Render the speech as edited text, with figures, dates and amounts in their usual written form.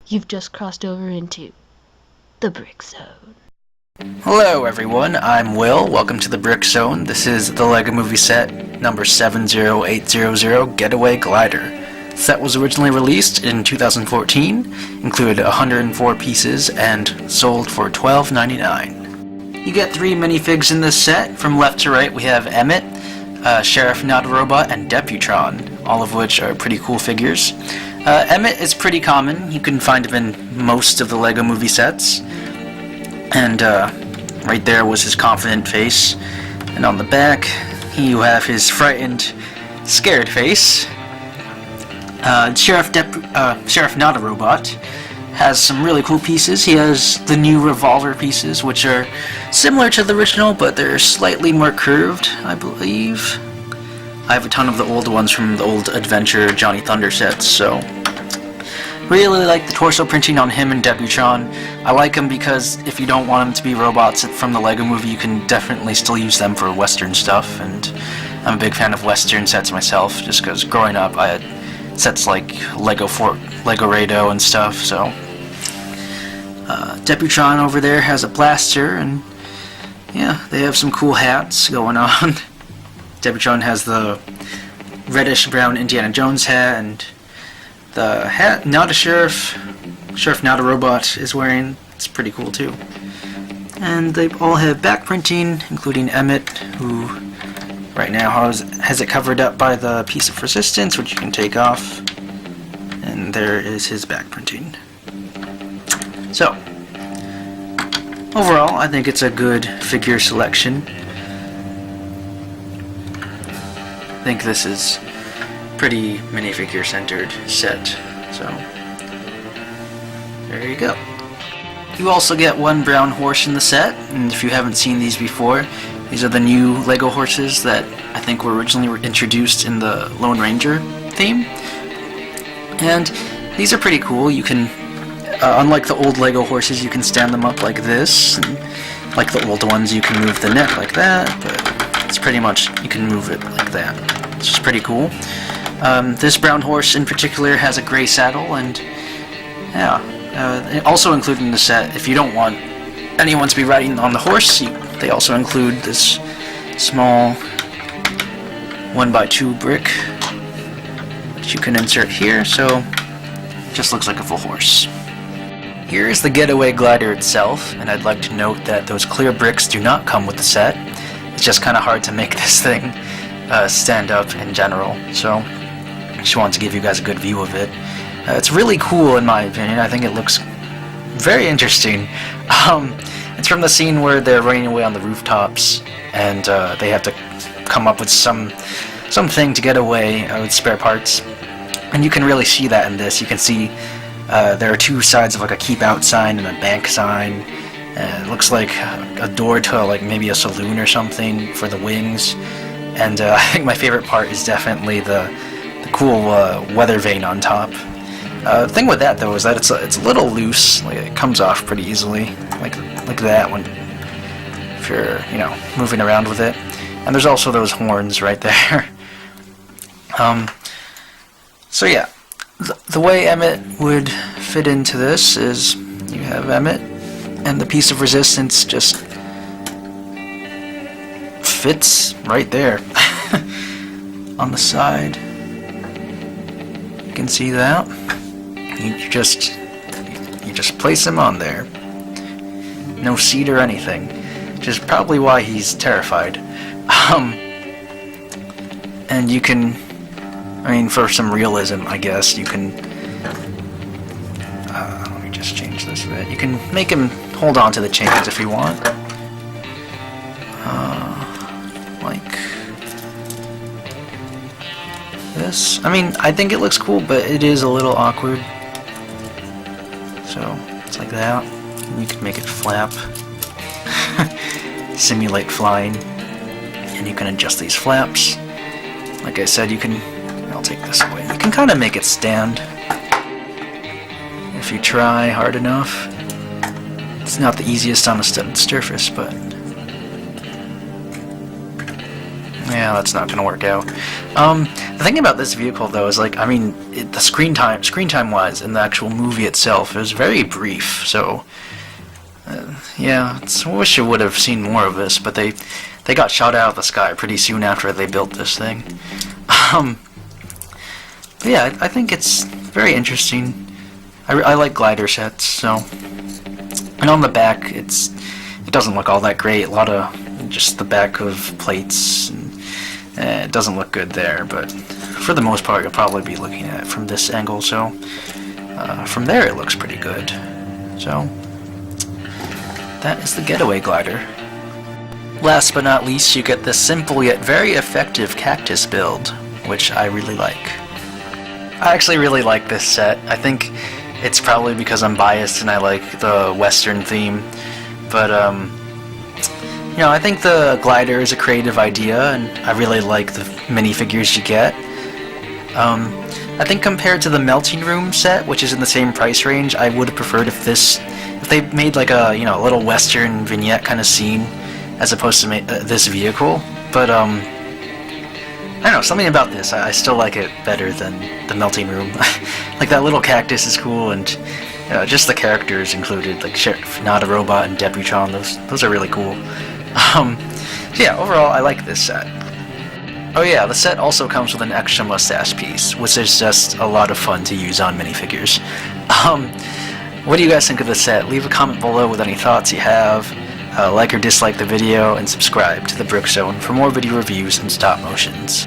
You've just crossed over into the Brick Zone. Hello everyone, I'm Will. Welcome to the Brick Zone. This is the LEGO movie set number 70800 Getaway Glider. The set was originally released in 2014, included 104 pieces, and sold for $12.99. You get 3 minifigs in this set. From left to right we have Emmett, Sheriff Not a Robot, and Deputron, all of which are pretty cool figures. Emmett is pretty common. You can find him in most of the LEGO movie sets. And right there was his confident face. And on the back, you have his frightened, scared face. Sheriff Not a Robot has some really cool pieces. He has the new revolver pieces, which are similar to the original, but they're slightly more curved, I believe. I have a ton of the old ones from the old Adventure Johnny Thunder sets, so really like the torso printing on him and Deputron. I like them because if you don't want them to be robots from the LEGO movie, you can definitely still use them for Western stuff, and I'm a big fan of Western sets myself, just because growing up I had sets like Lego Rado and stuff, so. Deputron over there has a blaster, and yeah, they have some cool hats going on. Deputron has the reddish-brown Indiana Jones hat, and the hat Not a Sheriff Not a Robot is wearing. It's pretty cool too. And they all have back printing, including Emmett, who right now has it covered up by the piece of resistance, which you can take off. And there is his back printing. So, overall, I think it's a good figure selection. I think this is pretty minifigure centered set, so there you go. You also get one brown horse in the set, and if you haven't seen these before, these are the new LEGO horses that I think were originally introduced in the Lone Ranger theme. And these are pretty cool. You can, unlike the old LEGO horses, you can stand them up like this, and like the old ones you can move the neck like that, but it's pretty much, you can move it like that. It's just pretty cool. This brown horse in particular has a gray saddle, and yeah, also included in the set, if you don't want anyone to be riding on the horse, they also include this small 1x2 brick, which you can insert here, so it just looks like a full horse. Here is the Getaway Glider itself, and I'd like to note that those clear bricks do not come with the set. It's just kind of hard to make this thing stand up in general, so I just wanted to give you guys a good view of it. It's really cool in my opinion. I think it looks very interesting. It's from the scene where they're running away on the rooftops, and they have to come up with something to get away with spare parts. And you can really see that in this. You can see there are two sides of like a keep out sign and a bank sign. It looks like a door to like maybe a saloon or something for the wings. And I think my favorite part is definitely the cool weather vane on top. The thing with that though is that it's a little loose. Like it comes off pretty easily, like that when if you're moving around with it. And there's also those horns right there. So yeah, the way Emmett would fit into this is you have Emmett, and the piece of resistance just fits right there on the side. You can see that. You just place him on there. No seat or anything, which is probably why he's terrified. And you can, for some realism, I guess, you can, let me just change this a bit. You can make him hold on to the chains if you want. Like this. I think it looks cool, but it is a little awkward. So, it's like that. You can make it flap. Simulate flying. And you can adjust these flaps. Like I said, I'll take this away. You can kind of make it stand if you try hard enough. It's not the easiest on a studded surface, but Yeah, that's not gonna work out. The thing about this vehicle, though, is like, I mean, the screen time wise, in the actual movie itself, is very brief. So, yeah, I wish I would have seen more of this, but they got shot out of the sky pretty soon after they built this thing. But yeah, I think it's very interesting. I like glider sets, so. And on the back, it doesn't look all that great. A lot of just the back of plates, and it doesn't look good there. But for the most part, you'll probably be looking at it from this angle. So from there, it looks pretty good. So that is the Getaway Glider. Last but not least, you get this simple yet very effective cactus build, which I really like. I actually really like this set. I think it's probably because I'm biased and I like the Western theme, but you know, I think the glider is a creative idea, and I really like the minifigures you get. I think compared to the Melting Room set, which is in the same price range, I would have preferred if they made like a, you know, a little Western vignette kind of scene as opposed to this vehicle. But I don't know, something about this, I still like it better than the Melting Room. Like, that little cactus is cool, and just the characters included, like Sheriff Not a Robot and Deputron, those are really cool. So yeah, overall, I like this set. Oh yeah, the set also comes with an extra mustache piece, which is just a lot of fun to use on minifigures. What do you guys think of the set? Leave a comment below with any thoughts you have. Like or dislike the video, and subscribe to the Brick Zone for more video reviews and stop motions.